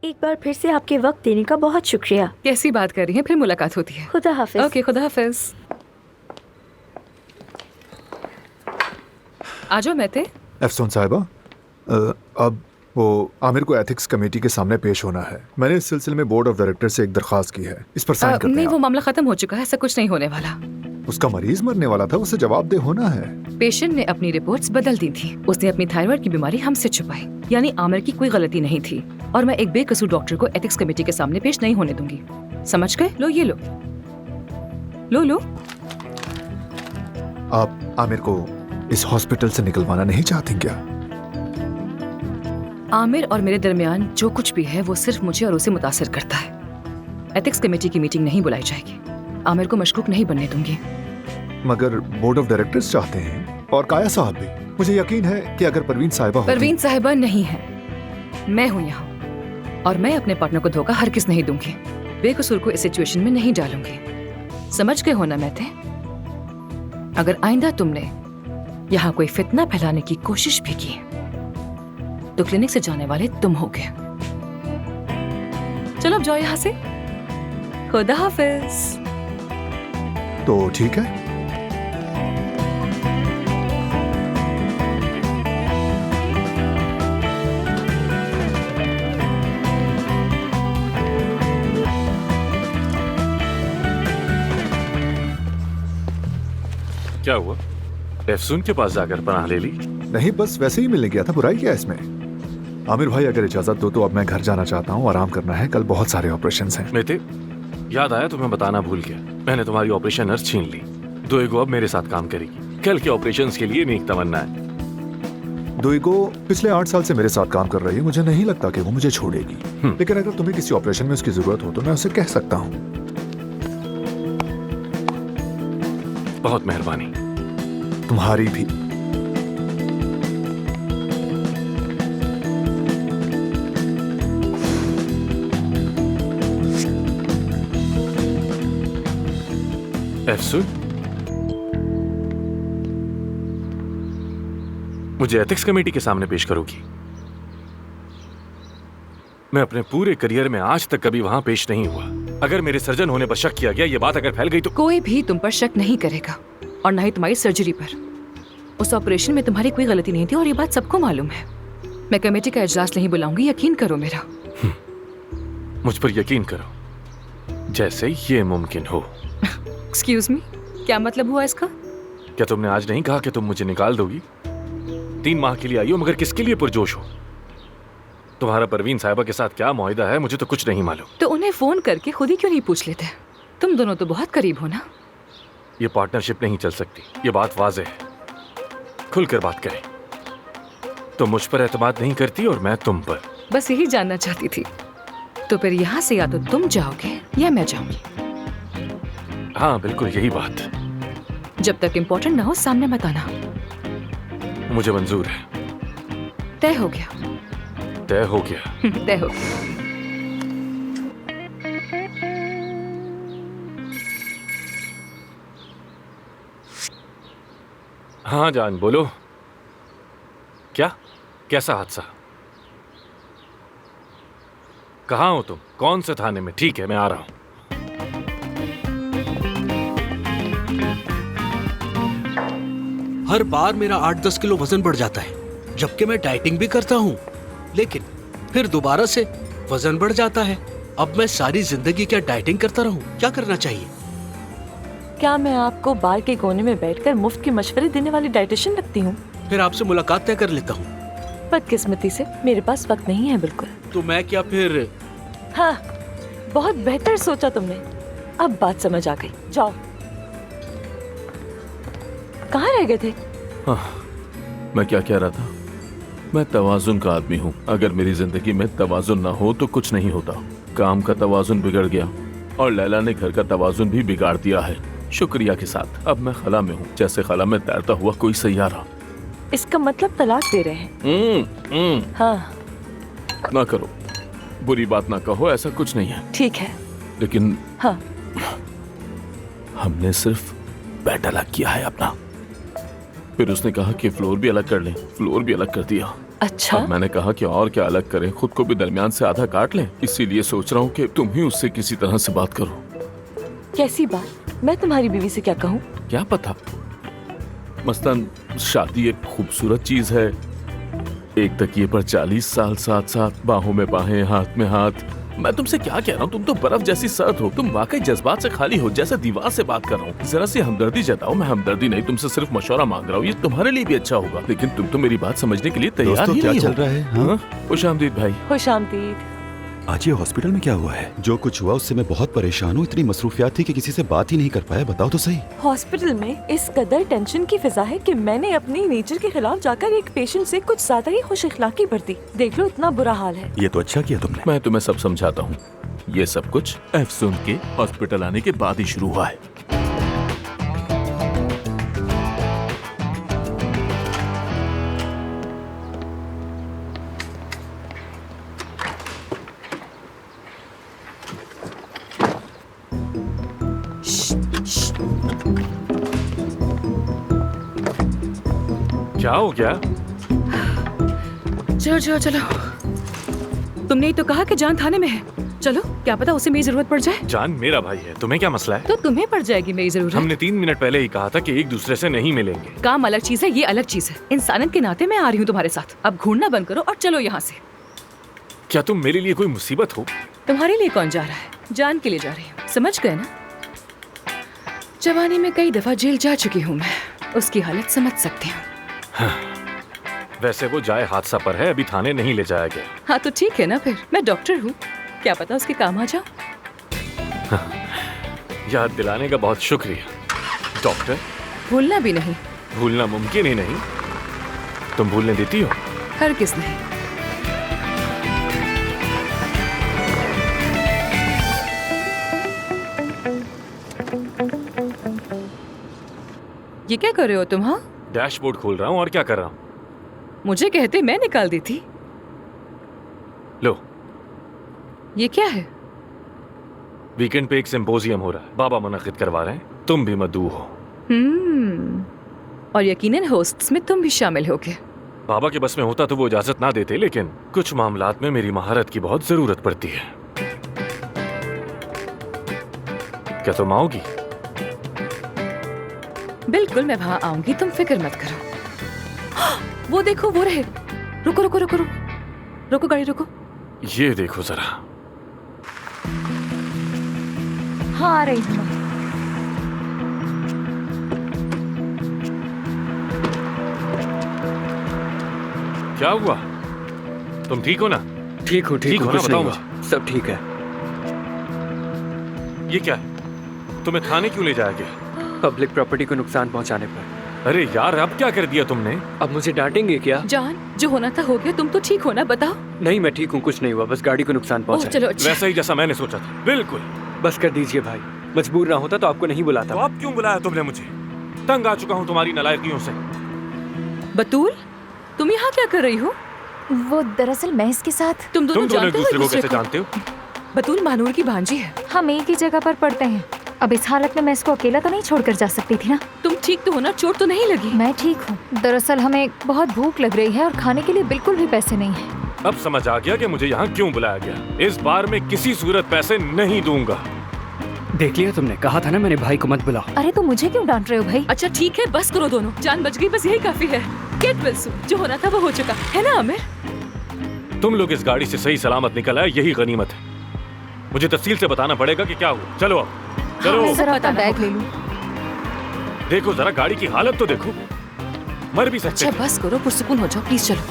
एक बार फिर से आपके वक्त देने का बहुत शुक्रिया। कैसी बात कर रही हैं? फिर मुलाकात होती है। खुदा हाफिज। ओके, खुदा हाफिज। आ जाओ मेहते। अफसून साहिबा, अब वो आमिर को एथिक्स कमेटी के सामने पेश होना है। मैंने इस सिलसिले में बोर्ड ऑफ डायरेक्टर से एक दरखास्त की है, इस पर साइन करते नहीं, हैं वो मामला खत्म हो चुका है, ऐसा कुछ नहीं होने वाला। उसका मरीज मरने वाला था, उसे जवाबदेह होना है। पेशेंट ने अपनी रिपोर्ट्स बदल दी थी। उसने अपनी थायराइड की बीमारी हमसे छुपाई, यानी आमिर की कोई गलती नहीं थी। और मैं एक बेकसूर डॉक्टर को एथिक्स कमेटी के सामने पेश नहीं होने दूंगी। समझ गए? लो ये लो लो लो। आप आमिर को इस हॉस्पिटल से निकलवाना नहीं चाहती क्या? आमिर और मेरे दरमियान जो कुछ भी है वो सिर्फ मुझे और उसे मुतासिर करता है। एथिक्स कमेटी की मीटिंग नहीं बुलाई जाएगी। आमिर को मशकूक नहीं बनने दूंगी। मगर बोर्ड ऑफ डायरेक्टर्स चाहते हैं, और काया साहब भी। मुझे यकीन है कि अगर परवीन साहिबा होती... परवीन साहिबा नहीं है, मैं हूं यहाँ, और मैं अपने पार्टनर को धोखा हरगिज़ नहीं दूंगी। बेकसूर को इस सिचुएशन में नहीं डालूंगी। समझ गए हो ना मेहते? अगर आइंदा तुमने यहाँ कोई फितना फैलाने की कोशिश भी की तो क्लिनिक से जाने वाले तुम होगे। चलो अब जाओ यहाँ से। खुदा हाफिज। तो ठीक है। क्या हुआ? अफसून के पास जाकर पनाह ले ली? नहीं, बस वैसे ही मिलने गया था। बुराई क्या है इसमें? आमिर भाई, अगर इजाजत दो तो अब मैं घर जाना चाहता हूँ। आराम करना है, कल बहुत सारे ऑपरेशंस हैं। मेहते, याद आया तुम्हें बताना भूल गया, मैंने तुम्हारी ऑपरेशन नर्स छीन ली। दोएगो अब मेरे साथ काम करेगी। कल के ऑपरेशंस के लिए नेक तमन्ना है। दोएगो पिछले 8 साल से मेरे साथ काम कर रही है। मुझे नहीं लगता कि वो मुझे छोड़ेगी। लेकिन अगर तुम्हें किसी ऑपरेशन में उसकी जरूरत हो तो मैं उसे कह सकता हूँ। बहुत मेहरबानी। तुम्हारी भी। अफसून, मुझे एथिक्स कमेटी के सामने पेश करोगी? मैं अपने पूरे करियर में आज तक कभी वहां पेश नहीं हुआ। अगर मेरे सर्जन होने पर शक किया गया, ये बात अगर फैल गई तो... कोई भी तुम पर शक नहीं करेगा, और न ही तुम्हारी सर्जरी पर। उस ऑपरेशन में तुम्हारी कोई गलती नहीं थी, और ये बात सबको मालूम है। मैं कमेटी का इजलास नहीं बुलाऊंगी, यकीन करो मेरा। मुझ पर यकीन करो, जैसे ये मुमकिन हो। एक्सक्यूज मी, क्या मतलब हुआ इसका? क्या तुमने आज नहीं कहा कि तुम मुझे निकाल दोगी? 3 माह के लिए आई हो, मगर किसके लिए पुरजोश हो? तुम्हारा परवीन साहिबा के साथ क्या मुआहिदा है, मुझे तो कुछ नहीं मालूम। तो उन्हें फोन करके खुद ही क्यों नहीं पूछ लेते? तुम दोनों तो बहुत करीब हो ना। ये पार्टनरशिप नहीं चल सकती, ये बात वाज़ेह है। खुलकर बात करें। तुम मुझ पर एतमाद नहीं करती और मैं तुम पर। बस यही जानना चाहती थी। तो फिर यहाँ से या तो तुम जाओगे या मैं जाऊंगी। हाँ, बिल्कुल यही बात। जब तक इम्पोर्टेंट ना हो सामने मत आना। मुझे मंजूर है। तय हो गया। तय हो गया। तय हो गया। हाँ जान, बोलो। क्या? कैसा हादसा? कहाँ हो तुम? कौन से थाने में? ठीक है, मैं आ रहा हूं। हर बार मेरा 8-10 किलो वजन बढ़ जाता है, जबकि मैं डाइटिंग भी करता हूँ, लेकिन फिर दोबारा से वजन बढ़ जाता है। अब मैं सारी जिंदगी क्या डाइटिंग करता रहूं? क्या करना चाहिए? क्या मैं आपको बार के कोने में बैठकर मुफ्त के मशवरे देने वाली डाइटिशियन लगती हूँ? फिर आपसे मुलाकात तय कर लेता हूँ। बदकिस्मती से मेरे पास वक्त नहीं है बिल्कुल। तो मैं क्या फिर? हाँ, बहुत बेहतर सोचा तुमने। अब बात समझ आ गई। जाओ। कहाँ रह गए थे? मैं क्या कह रहा था? मैं तवाजुन का आदमी हूँ। अगर मेरी जिंदगी में तवाजुन ना हो तो कुछ नहीं होता। काम का तवाजुन बिगड़ गया और लैला ने घर का तवाजुन भी बिगाड़ दिया है। शुक्रिया के साथ अब मैं खला में हूँ, जैसे खला में तैरता हुआ कोई सैयारा। इसका मतलब तलाक दे रहे हैं? हाँ। ना करो, बुरी बात ना कहो, ऐसा कुछ नहीं है। ठीक है। लेकिन हाँ, हमने सिर्फ बेड अलग किया है अपना। फिर उसने कहा कि फ्लोर भी अलग कर लें। फ्लोर भी अलग कर दिया। अच्छा, अब मैंने कहा कि और क्या अलग करें, खुद को भी दरमियान से आधा काट लें। इसीलिए सोच रहा हूँ कि तुम ही उससे किसी तरह से बात करो। कैसी बात? मैं तुम्हारी बीवी से क्या कहूँ? क्या पता, मसलन शादी एक खूबसूरत चीज है, एक तकिए पर 40 साल साथ साथ, बाहों में बाहें, हाथ में हाथ। मैं तुमसे क्या कह रहा हूँ, तुम तो बर्फ जैसी सर्द हो, तुम वाकई जज्बात से खाली हो, जैसे दीवार से बात कर रहा हूँ। जरा सी हमदर्दी जताओ। मैं हमदर्दी नहीं, तुमसे सिर्फ मशवरा मांग रहा हूँ, ये तुम्हारे लिए भी अच्छा होगा। लेकिन तुम तो मेरी बात समझने के लिए तैयार दोस्तों, ही क्या नहीं चल हो। रहा है? हाँ? खुशामदीद भाई। खुशामदीद। आज ये हॉस्पिटल में क्या हुआ है? जो कुछ हुआ उससे मैं बहुत परेशान हूँ। इतनी मसरूफियात थी कि किसी से बात ही नहीं कर पाया। बताओ तो सही। हॉस्पिटल में इस कदर टेंशन की फिजा है कि मैंने अपनी नेचर के खिलाफ जाकर एक पेशेंट से कुछ ज्यादा ही खुश इखलाकी बरती। देख लो, इतना बुरा हाल है। ये तो अच्छा किया तुमने। मैं तुम्हें सब समझाता हूँ। ये सब कुछ एफसून के हॉस्पिटल आने के बाद ही शुरू हुआ है। क्या हो गया? चलो चलो चलो, तुमने ही तो कहा कि जान थाने में है। चलो, क्या पता उसे मेरी जरूरत पड़ जाए। जान मेरा भाई है, तुम्हें क्या मसला है? तो तुम्हें पड़ जाएगी मेरी जरूरत। हमने 3 मिनट पहले ही कहा था कि एक दूसरे से नहीं मिलेंगे। काम अलग चीज है, ये अलग चीज है। इंसानियत के नाते मैं आ रही हूँ तुम्हारे साथ। अब घूरना बंद करो और चलो यहाँ से। क्या तुम मेरे लिए कोई मुसीबत हो? तुम्हारे लिए कौन जा रहा है? जान के लिए जा रही हूँ, समझ गए ना? जवानी में कई दफा जेल जा चुकी हूँ मैं, उसकी हालत समझ सकती हूँ। वैसे वो जाए हादसा पर है, अभी थाने नहीं ले जाया गया। हाँ तो ठीक है ना, फिर मैं डॉक्टर हूँ, क्या पता उसके काम आ जाओ। याद दिलाने का बहुत शुक्रिया डॉक्टर। भूलना भी नहीं। भूलना मुमकिन ही नहीं। तुम भूलने देती हो? हर किस नहीं। ये क्या कर रहे हो तुम? हाँ, डैशबोर्ड खोल रहा हूँ। और क्या कर रहा हूँ? मुझे कहते मैं निकाल देती। लो, ये क्या है? वीकेंड पे एक सिंपोजियम हो रहा है, बाबा मुनक्किद करवा रहे हैं, तुम भी मदऊ हो। और यकीनन होस्ट्स में तुम भी शामिल होगे। बाबा के बस में होता तो वो इजाजत ना देते, लेकिन कुछ मामलात में मेरी महारत की बहुत जरूरत पड़ती है। क्या तुम आओगी? बिल्कुल, मैं वहां आऊंगी, तुम फिक्र मत करो। वो देखो, वो रहे। रुको रुको रुको रुको रुको, गाड़ी रुको। ये देखो जरा। हाँ, आ रही हूँ। क्या हुआ? तुम ठीक हो ना? ठीक हूँ, ठीक हो ना? कुछ बताओ नहीं हुआ। सब ठीक है। ये क्या है? तुम्हें थाने क्यों ले जाया गया? पब्लिक प्रॉपर्टी को नुकसान पहुंचाने पर। अरे यार, अब क्या कर दिया तुमने? अब मुझे डांटेंगे क्या? जान, जो होना था हो गया, तुम तो ठीक हो ना? बताओ। नहीं, मैं ठीक हूँ, कुछ नहीं हुआ, बस गाड़ी को नुकसान ओह पहुंचा। चलो, अच्छा। वैसा ही जैसा मैंने सोचा था, बिल्कुल। बस कर दीजिए भाई, मजबूर ना होता तो आपको नहीं बुलाता। तो अब क्यों बुलाया तुमने मुझे? तंग आ चुका हूँ तुम्हारी नालायकियों से। बतूल, तुम यहाँ क्या कर रही हो? वो दरअसल मैं इसके साथ, तुम दोनों तुम दोनों एक जानते हो दूसरे को एक-दूसरे कैसे जानते हो? बतूल महानूर की भांजी है। हम एक ही जगह पर पढ़ते हैं। अब इस हालत में मैं इसको अकेला तो नहीं छोड़कर जा सकती थी ना। तुम ठीक तो हो ना? चोट तो नहीं लगी? मैं ठीक हूँ। दरअसल हमें बहुत भूख लग रही है और खाने के लिए बिल्कुल भी पैसे नहीं हैं। अब समझ आ गया कि मुझे यहाँ क्यों बुलाया गया। इस बार मैं किसी सूरत पैसे नहीं दूंगा। देख लिया, तुमने कहा था ना मेरे भाई को मत बुलाओ। अरे तो मुझे क्यों डांट रहे हो भाई? अच्छा ठीक है, बस करो दोनों, जान बच गई, बस यही काफी है। गेट वेल सून, जो होना था वो हो चुका है ना आमिर? तुम लोग इस गाड़ी से सही सलामत निकल आए, यही गनीमत है। मुझे तफसील से बताना पड़ेगा कि क्या हुआ। चलो अब, चलो। मैं जरा अपना बताना बैग ले लूं। देखो जरा गाड़ी की हालत तो देखो, मर भी सकते अच्छा थे। बस करो, पुरसुकून हो जाओ प्लीज, चलो।